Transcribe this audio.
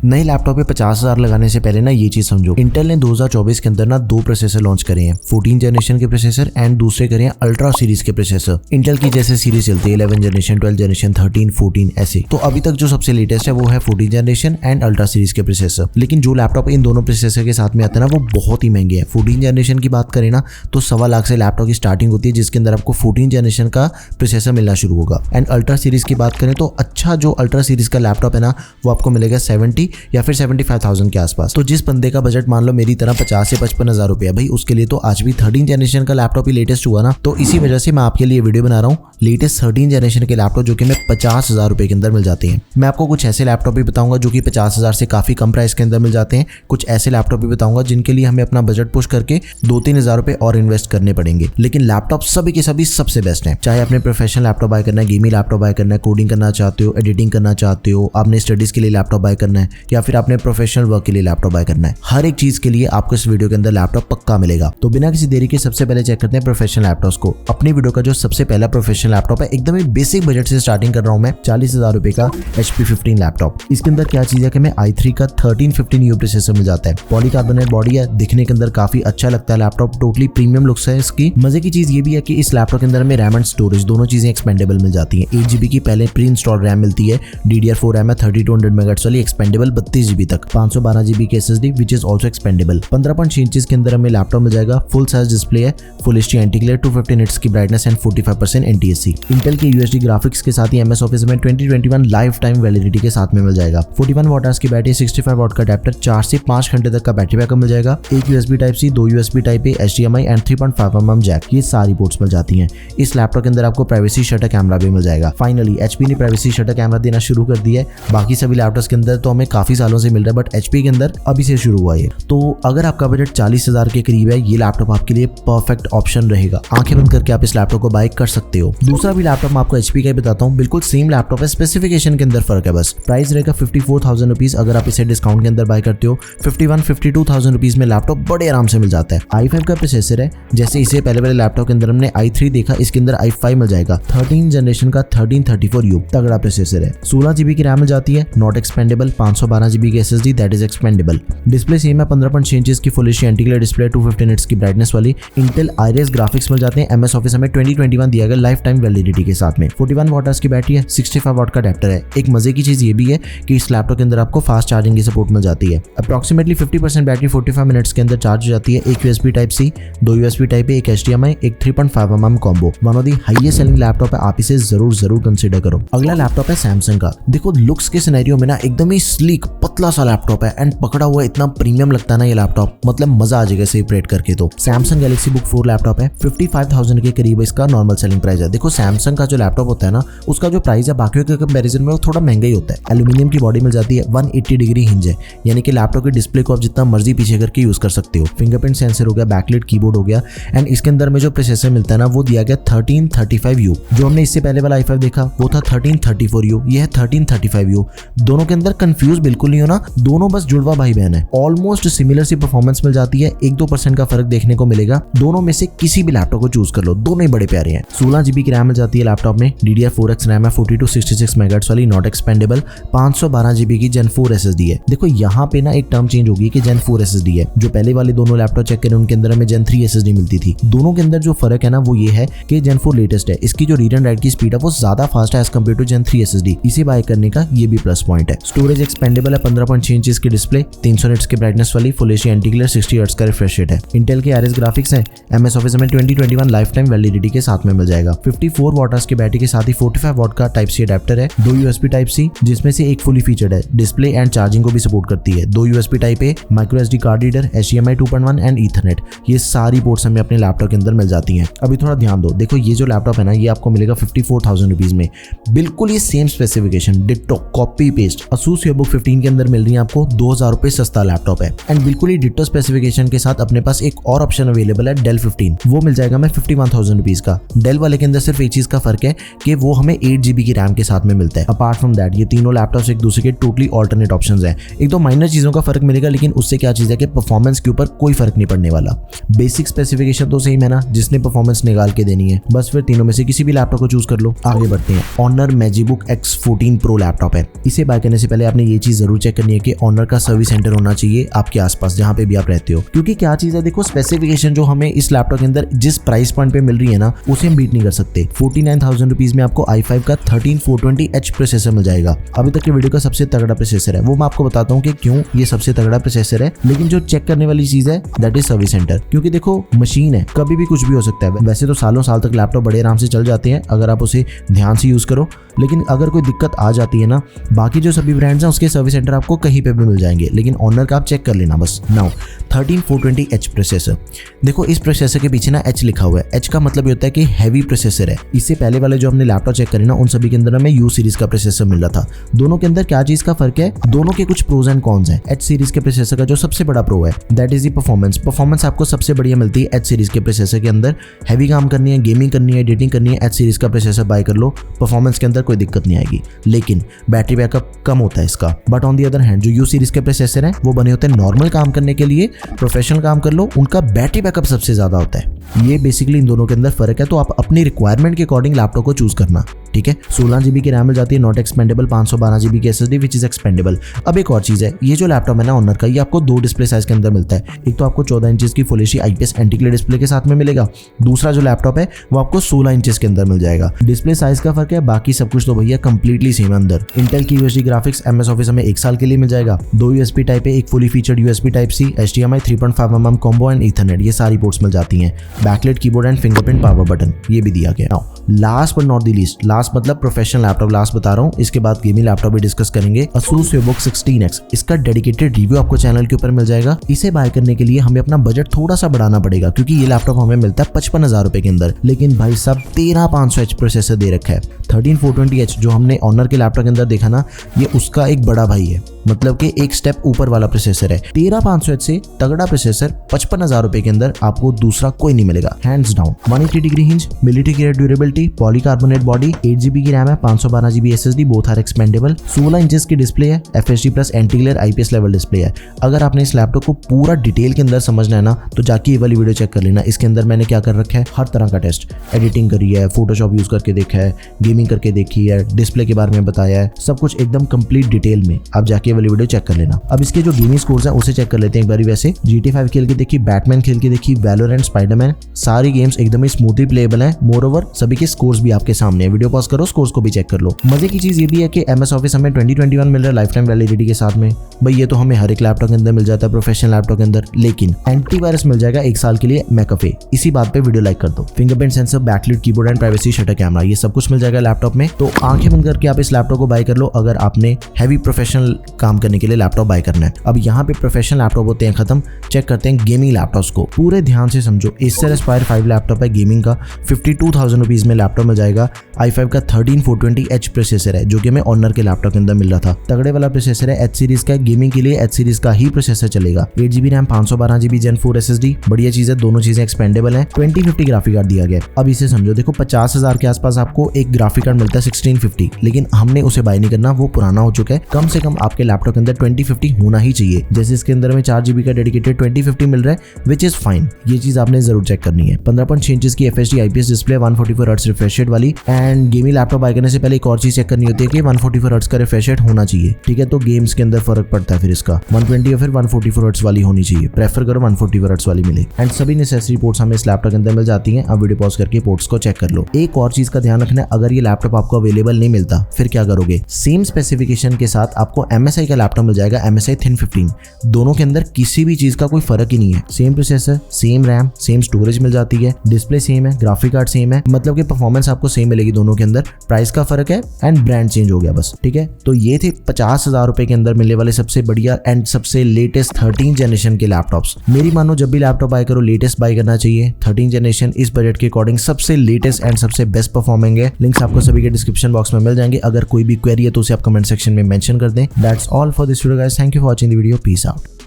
नए लैपटॉप पे 50,000 लगाने से पहले ना ये चीज समझो, इंटेल ने 2024 के अंदर ना 2 प्रोसेसर लॉन्च करे हैं, 14 जनरेशन के प्रोसेसर एंड दूसरे करे हैं अल्ट्रा सीरीज के प्रोसेसर। इंटेल की जैसे सीरीज चलती है 11 जनरेशन, 12 जनरेशन, 13, 14 ऐसे। तो अभी तक जो सबसे लेटेस्ट है वो है 14 जनरेशन एंड अल्ट्रा सीरीज के प्रोसेसर। लेकिन जो लैपटॉप इन दोनों प्रोसेसर के साथ में आते हैं ना वो बहुत ही महंगे हैं। 14 जनरेशन की बात करें ना तो 1.25 लाख से लैपटॉप की स्टार्टिंग होती है, जिसके अंदर आपको 14 जनरेशन का प्रोसेसर मिलना शुरू होगा। एंड अल्ट्रा सीरीज की बात करें तो अच्छा जो अल्ट्रा सीरीज का लैपटॉप है ना वो आपको मिलेगा 70 या फिर 75,000 के आसपास। तो जिस बंदे का बजट मान लो मेरी तरह 50 से 55,000 रुपया, भाई उसके लिए तो आज भी 13 जनरेशन का लैपटॉप ही लेटेस्ट हुआ ना। तो इसी वजह से मैं आपके लिए वीडियो बना रहा हूँ लेटेस्ट 13 जनरेशन के लैपटॉप जो कि हमें 50,000 रुपए के अंदर मिल जाते हैं। मैं आपको कुछ ऐसे लैपटॉप भी बताऊंगा जो कि 50,000 से काफी कम प्राइस के अंदर मिल जाते हैं। कुछ ऐसे लैपटॉप भी बताऊंगा जिनके लिए हमें अपना बजट पुश करके 2-3 हजार रुपए और इन्वेस्ट करने पड़ेंगे। लेकिन लैपटॉप सभी के सभी सबसे बेस्ट है। चाहे आपने प्रोफेशनल लैपटॉप बाय करना है, गेमिंग लैपटॉप बाय करना है, कोडिंग करना चाहते हो, एडिटिंग करना चाहते हो, आपने स्टडीज के लिए लैपटॉप बाय करना है या फिर आपने प्रोफेशनल वर्क के लिए लैपटॉप बाय करना है, हर एक चीज के लिए आपको इस वीडियो के अंदर लैपटॉप पक्का मिलेगा। तो बिना किसी देरी के सबसे पहले चेक करते हैं प्रोफेशनल लैपटॉप्स को। अपनी वीडियो का जो सबसे पहला प्रोफेशनल लैपटॉप है, एकदम ही बेसिक बजट से स्टार्टिंग कर रहा हूं मैं, 40,000 रुपए का HP 15 लैपटॉप। इसके अंदर क्या चीज है कि हमें i3 का 1315U प्रोसेसर मिल जाता है। पॉलीकार्बोनेट बॉडी है, दिखने के अंदर काफी अच्छा लगता है लैपटॉप, टोटली प्रीमियम लुक्स है इसकी। मजे की चीज ये भी है कि इस लैपटॉप के अंदर हमें रैम एंड स्टोरेज दोनों चीजें एक्सपेंडेबल मिल जाती हैं। 8 GB की पहले प्री इंस्टॉल रैम मिलती है, DDR4 रैम है 3200 MHz वाली, एक्सपेंडेबल 32 GB तक, 512 GB की SSD which is also expendable. 15.6 inches के अंदर हमें लैपटॉप मिल जाएगा, फुल साइज डिस्प्ले है, full HD anti glare, 250 nits की ब्राइटनेस एंड 45% NTSC। इंटेल के UHD ग्राफिक्स के साथ ही MS ऑफिस में 2021 लाइफ टाइम वैलिडिटी के साथ में मिल जाएगा। 41 वाट की बैटरी, 65 वाट का अडेप्टर, 4 से 5 घंटे तक का बैटरी बैकअप मिल जाएगा। एक USB Type-C, 2 USB Type-A, HDMI and 3.5mm jack, ये सारी पोर्ट्स मिल जाती हैं। इस लैपटॉप के अंदर आपको प्राइवेसी शटर कैमरा भी मिल जाएगा। फाइनली HP ने प्राइवेसी शटर कैमरा देना शुरू कर दिया है। बाकी सभी लैपटॉप्स के अंदर तो हमें काफी सालों से मिल रहा है, बट HP के अंदर अभी से शुरू हुआ है। तो अगर आपका बजट 40,000 के करीब है, ये लैपटॉप आपके लिए परफेक्ट ऑप्शन रहेगा। आंखें बंद करके आप इस लैपटॉप को बाय कर सकते हो। दूसरा भी लैपटॉप मैं आपको HP का ही बताता हूँ, बिल्कुल सेम लैपटॉप है, स्पेसिफिकेशन के अंदर फर्क है बस। प्राइस रहेगा 54,000 रुपीज। अगर आप इसे डिस्काउंट के अंदर बाय करते हो 51-52,000 रुपीज में लैपटॉप बड़े आराम से मिल जाता है। i5 का प्रोसेसर है, जैसे इसे पहले वाले लैपटॉप के अंदर हमने i3 देखा, इसके अंदर i5 मिल जाएगा। 13 जनरेशन का 1334U तगड़ा प्रोसेसर है। 16 GB की रैम मिल जाती है, नॉट एक्सपेंडेबल। 512 GB की SSD that is expandable. Display same है, 15.6 इंचेस की full HD anti glare display, 250 nits की ब्राइटनेस वाली। इंटेल Iris ग्राफिक्स मिल जाते हैं। MS ऑफिस हमें 2021 दिया गया लाइफ टाइम वैलिडिटी के साथ में। 41 वाट की बैटरी है, 65 वाट का अडेप्टर है। एक मजे की चीज ये भी है कि इस लैपटॉप के अंदर आपको फास्ट चार्जिंग की सपोर्ट मिल जाती है। अप्रॉक्सीमेटली 50% बैटरी 45 मिनट्स के अंदर चार्ज हो जाती है। एक USB Type-C, 2 USB Type-A, एक HDMI, एक 3.5mm combo. One of the highest selling laptop है, आप इसे जरूर कंसीडर करो। अगला लैपटॉप है सैमसंग का। देखो लुक्स के सिनेरियो में ना एकदम ही स्लीक पतला सा लैपटॉप है एंड पकड़ा हुआ इतना प्रीमियम लगता है ना ये लैपटॉप, मतलब मजा आ जाएगा इसे ऑपरेट करके। तो सैमसंग गैलेक्सी बुक 4 लैपटॉप है, 55,000 के करीब इसका नॉर्मल सेलिंग प्राइस है। देखो सैमसंग का जो लैपटॉप होता है ना उसका जो प्राइस है बाकियों के कंपैरिजन में वो थोड़ा महंगा ही होता है। एल्यूमिनियम की बॉडी मिल जाती है, 180 डिग्री हिंज है, यानी कि लैपटॉप के डिस्प्ले को आप जितना मर्जी पीछे करके यूज कर सकते हो। फिंगरप्रिंट सेंसर हो गया, बैकलाइट कीबोर्ड हो गया एंड इसके अंदर में जो प्रोसेसर मिलता है ना वो दिया गया 1335U। जो हमने इससे पहले वाला i5 देखा वो था 1334U, ये है 1335U। दोनों के अंदर कंफ्यूज बिल्कुल नहीं होना, दोनों बस जुड़वा भाई बहन है। ऑलमोस्ट सिमिलर सी परफॉर्मेंस मिल जाती है, 1-2% का फर्क देखने को मिलेगा। दोनों में से किसी भी लैपटॉप को चूज कर लो, दोनों ही बड़े प्यारे हैं। 16 GB की रैम मिल जाती है लैपटॉप में, DDR4X रैम है, 4266 MHz वाली, नॉट एक्सपेंडेबल। 512 GB की Gen 4 SSD है। देखो यहाँ पे ना एक टर्म चेंज होगी कि Gen 4 SSD है। जो पहले वाले दोनों लैपटॉप चेक करें उनके अंदर हमें Gen 3 SSD मिलती थी। दोनों के अंदर जो फर्क है ना वो ये है कि Gen 4 लेटेस्ट है, इसकी जो रीड एंड राइट की स्पीड है वो ज्यादा फास्ट है as compare to Gen 3 SSD। इसे बाय करने का ये भी प्लस पॉइंट है। स्टोरेज एक्सपेंडेबल है, 15.6 इंचेस की डिस्प्ले, 300 निट्स की ब्राइटनेस वाली, full HD anti glare, 60 hertz का रिफ्रेश रेट है। इंटेल के Iris ग्राफिक्स है, MS ऑफिस में 2021 लाइफ टाइम वैलिडिटी के साथ में मिल जाएगा। 54 वाट की बैटरी के साथ ही 45 वाट का Type-C अडेप्टर है, 2 USB Type-C जिसमें से एक फुली फीचर्ड है, डिस्प्ले एंड चार्जिंग को भी सपोर्ट करती है, 2 USB Type-A, micro SD card reader, HDMI 2.1 and ethernet. ये सारी पोर्ट्स हमें अपने लैपटॉप के अंदर मिल जाती हैं। अभी थोड़ा ध्यान दो, देखो ये जो लैपटॉप है ना ये आपको मिलेगा 54,000 रुपीज में, बिल्कुल ये same specification, ditto copy paste. Asus VivoBook 15 के अंदर मिल रही है आपको 2,000 रुपए सस्ता लैपटॉप है एंड बिल्कुल ही डिट्टो स्पेसिफिकेशन के साथ अपने पास एक और ऑप्शन अवेलेबल है, Dell 15, वो मिल जाएगा मैं 51,000 रुपीज का। डेल वाले के अंदर सिर्फ सिर्फ एक चीज का फर्क है कि वो हमें 8 GB की रैम के साथ में मिलता है। अपार्ट फ्रॉम दैट ये तीनों लैपटॉप्स एक दूसरे के टोटली ऑल्टरनेट ऑप्शंस हैं। एक तो माइनर चीजों का फर्क मिलेगा, लेकिन उससे क्या चीज है कि परफॉर्मेंस के ऊपर कोई फर्क नहीं पड़ने वाला। बेसिक स्पेसिफिकेशन तो सेम है ना, जिसने परफॉर्मेंस निकाल के देनी है, बस फिर तीनों में से किसी भी लैपटॉप को चूज कर लो। आगे बढ़ते हैं। Honour MagicBook X14 Pro laptop है। इसे बाय करने से पहले आपने ये चीज जरूर चेक करनी है कि ऑनर का सर्विस सेंटर होना चाहिए आपके आसपास जहां पे भी आप रहते हो, क्योंकि क्या चीज है देखो, स्पेसिफिकेशन जो हमें इस लैपटॉप के अंदर जिस प्राइस पॉइंट पे मिल रही है ना, उसे हम बीट नहीं कर सकते। 49,000 रुपीज में आपको i5 का 13420H प्रोसेसर मिल जाएगा। अभी तक के वीडियो का सबसे तगड़ा प्रोसेसर है, वो मैं आपको बताता हूँ कि क्यों ये सबसे तगड़ा प्रोसेसर है। लेकिन जो चेक करने वाली चीज है दैट इज सर्विस सेंटर, क्योंकि देखो मशीन है, कभी भी कुछ भी हो सकता है। वैसे तो सालों साल तक लैपटॉप बड़े आराम से चल जाते हैं अगर आप उसे ध्यान से यूज करो, लेकिन अगर कोई दिक्कत आ जाती है ना, बाकी जो सभी ब्रांड्स हैं उसके सर्विस सेंटर आपको कहीं पे भी मिल जाएंगे, लेकिन ऑनर का आप चेक कर लेना बस। नाउ 13420H प्रोसेसर, देखो इस प्रोसेसर के पीछे ना H लिखा हुआ है। H का मतलब ये होता है कि हैवी प्रोसेसर है। इससे पहले वाले जो हमने लैपटॉप चेक करे ना, उन सभी के अंदर हमें U सीरीज का प्रोसेसर मिल रहा था। दोनों के अंदर क्या चीज का फर्क है, दोनों के कुछ प्रोज एंड कॉन्स हैं। H सीरीज के प्रोसेसर का जो सबसे बड़ा प्रो है दैट इज द परफॉर्मेंस आपको सबसे बढ़िया मिलती है H सीरीज के प्रोसेसर के अंदर। हैवी काम करनी है, गेमिंग करनी है, एडिटिंग करनी है, H सीरीज का प्रोसेसर बाय कर लो, परफॉर्मेंस के अंदर कोई दिक्कत नहीं आएगी। लेकिन बैटरी बैकअप कम होता है इसका। But on the other hand जो U सीरीज के प्रोसेसर हैं वो बने होते हैं नॉर्मल काम करने के लिए, प्रोफेशनल काम कर लो, उनका बैटरी बैकअप सबसे ज्यादा होता है। ये बेसिकली इन दोनों के अंदर फर्क है। तो आप अपनी रिक्वायरमेंट के अकॉर्डिंग लैपटॉप को चूज करना, ठीक है। 16 GB की रैम मिल जाती है, नॉट एक्सपेंडेबल। 512 GB की SSD विच इज एक्सपेंडेबल। अब एक और चीज है, ये जो लैपटॉप है ना ऑनर का, ये आपको दो डिस्प्ले साइज के अंदर मिलता है। एक तो आपको 14 इंचेस की full HD IPS anti glare display के साथ में मिलेगा, दूसरा जो लैपटॉप है वो आपको 16 इंचेस के अंदर मिल जाएगा। डिस्प्ले साइज का फर्क है, बाकी सब कुछ तो भैया कंप्लीटली सेम है। अंदर इंटेल की UHD ग्राफिक्स MS ऑफिस हमें 1 साल के लिए मिल जाएगा। 2 USB टाइप है, एक fully featured USB type C, HDMI 3.5mm combo and ethernet, ये सारी पोर्ट्स मिल जाती हैं। Backlight keyboard and fingerprint power button ये भी दिया गया। Last but not the least, last मतलब प्रोफेशनल लैपटॉप लास्ट बता रहा हूँ, इसके बाद गेमिंग लैपटॉप भी डिस्कस करेंगे। Asus VivoBook 16X, इसका डेडिकेटेड रिव्यू आपको चैनल के ऊपर मिल जाएगा। इसे बाय करने के लिए हमें अपना बजट थोड़ा सा बढ़ाना पड़ेगा, क्योंकि ये लैपटॉप हमें मिलता है 55,000 रुपए के अंदर, लेकिन भाई साहब 13500H प्रोसेसर दे रखा है। 13420H जो हमने ऑनर के लैपटॉप के अंदर देखा ना, ये उसका एक बड़ा भाई है, मतलब कि एक स्टेप ऊपर वाला प्रोसेसर है। 13500H से तगड़ा प्रोसेसर 55,000 रुपए के अंदर आपको दूसरा कोई नहीं मिलेगा, hands down. 180 degree hinge, military grade durability, polycarbonate body, 8 GB की रैम है, 512 GB SSD, both are expandable. 16 inches की डिस्प्ले है, FHD plus anti glare IPS level display है। अगर आपने इस लैपटॉप को पूरा डिटेल के अंदर समझना है ना, तो जाके ये वाली वीडियो चेक कर लेना। इसके अंदर मैंने क्या कर रखा है, हर तरह का टेस्ट, एडिटिंग करी है, फोटोशॉप यूज करके देखा है, गेमिंग करके देखी है, डिस्प्ले के बारे में बताया है, सब कुछ एकदम कंप्लीट डिटेल में। आप जाके ये वाली वीडियो चेक कर लेना। अब इसके जो गेमिंग स्कोर्स हैं उसे चेक कर लेते हैं एक बारी। वैसे GTA 5 खेल के देखी, बैटमैन खेल के देखी, वैलोरेंट, स्पाइडरमैन, सारी गेम्स एकदम ही स्मूथली प्लेएबल हैं। मोरओवर सभी के स्कोर्स भी आपके सामने है, वीडियो पॉज करो, स्कोर्स को भी चेक कर लो। मजे की चीज ये भी है कि MS ऑफिस हमें 2021 मिल रहा है लाइफ टाइम वैलिडिटी के साथ में। भाई ये तो हमें हर एक लैपटॉप के अंदर मिल जाता है, प्रोफेशनल लैपटॉप के अंदर, लेकिन एंटीवायरस मिल जाएगा 1 साल के लिए मैकअफे। इसी बात पे वीडियो लाइक कर दो। Fingerprint sensor, backlight keyboard and privacy shutter camera, ये सब कुछ मिल जाएगा लैपटॉप में। तो आंखें बंद करके आप इस लैपटॉप को बाय कर लो अगर आपने हैवी प्रोफेशनल काम करने के लिए लैपटॉप बाय करना है। अब यहाँ पे प्रोफेशनल लैपटॉप होते हैं खत्म, चेक करते हैं गेमिंग लैपटॉप्स को। पूरे ध्यान से समझो, Acer Aspire 5 लैपटॉप है गेमिंग का, 52,000 रुपीज में लैपटॉप मिल जाएगा। i5 का 13420H प्रोसेसर है, जो कि हमें ऑनर के लैपटॉप के अंदर मिल रहा था। तगड़े वाला प्रोसेसर है, H सीरीज का, गेमिंग के लिए H सीरीज का ही प्रोसेसर चलेगा। 8 GB RAM, 512 GB Gen 4 SSD, बढ़िया चीज है, दोनों चीजें एक्सपेंडेबल है। 2050 ग्राफिक कार्ड दिया गया। अब इसे समझो, देखो 50,000 के आसपास आपको एक ग्राफिक कार्ड मिलता है 1650, लेकिन हमने उसे बाय नहीं करना, वो पुराना हो चुका है। कम से कम आपके लैपटॉप के अंदर 2050 होना ही चाहिए। जैसे इसके अंदर में 4 GB का डेडिकेटेड 2050 मिल रहा है, विच इज फाइन। ये चीज आपने जरूर चेक करनी है। 15.6 इंचेस की FHD IPS display, 144 hertz refresh rate वाली। एंड गेमिंग लैपटॉप बाय करने से पहले एक और चीज चेक करनी होती है कि 144 हर्ट्ज का रिफ्रेश रेट होना चाहिए, ठीक है। तो गेम्स के अंदर फर्क पड़ता है, फिर इसका 120 या फिर 144 हर्ट्ज वाली होनी चाहिए। प्रेफर करो 144 हर्ट्ज वाली मिले। एंड सभी नेसेसरी पोर्ट्स हमें इस लैपटॉप के अंदर मिल जाती हैं। अब वीडियो पॉज करके पोर्ट्स को चेक कर लो। एक और चीज का ध्यान रखना है, अगर ये लैपटॉप आपको अवेलेबल नहीं मिलता फिर क्या करोगे। सेम स्पेसिफिकेशन के साथ आपको MSI का लैपटॉप मिल जाएगा, MSI Thin 15। दोनों के अंदर किसी भी चीज का कोई फर्क ही नहीं है। Same processor, same RAM, same storage मिल जाती है, डिस्प्ले सेम है, ग्राफिक कार्ड सेम है, मतलब कि परफॉर्मेंस आपको सेम मिलेगी दोनों के अंदर। प्राइस का फर्क है एंड ब्रांड चेंज हो गया बस, ठीक है। तो ये थे 50,000 रुपए के अंदर मिलने वाले सबसे बढ़िया एंड सबसे लेटेस्ट 13 जनरेशन के लैपटॉप्स। मेरी मानो जब भी लैपटॉप बाय करो लेटेस्ट बाय करना चाहिए। 13 जनरेशन इस बजट के अकॉर्डिंग सबसे लेटेस्ट एंड सबसे बेस्ट परफॉर्मिंग है। लिंक्स आपको सभी के डिस्क्रिप्शन बॉक्स में मिल जाएंगे। अगर कोई भी क्वेरी है तो उसे आप कमेंट सेक्शन में मेंशन कर दें। That's all for this video guys, thank you for watching the video, peace out.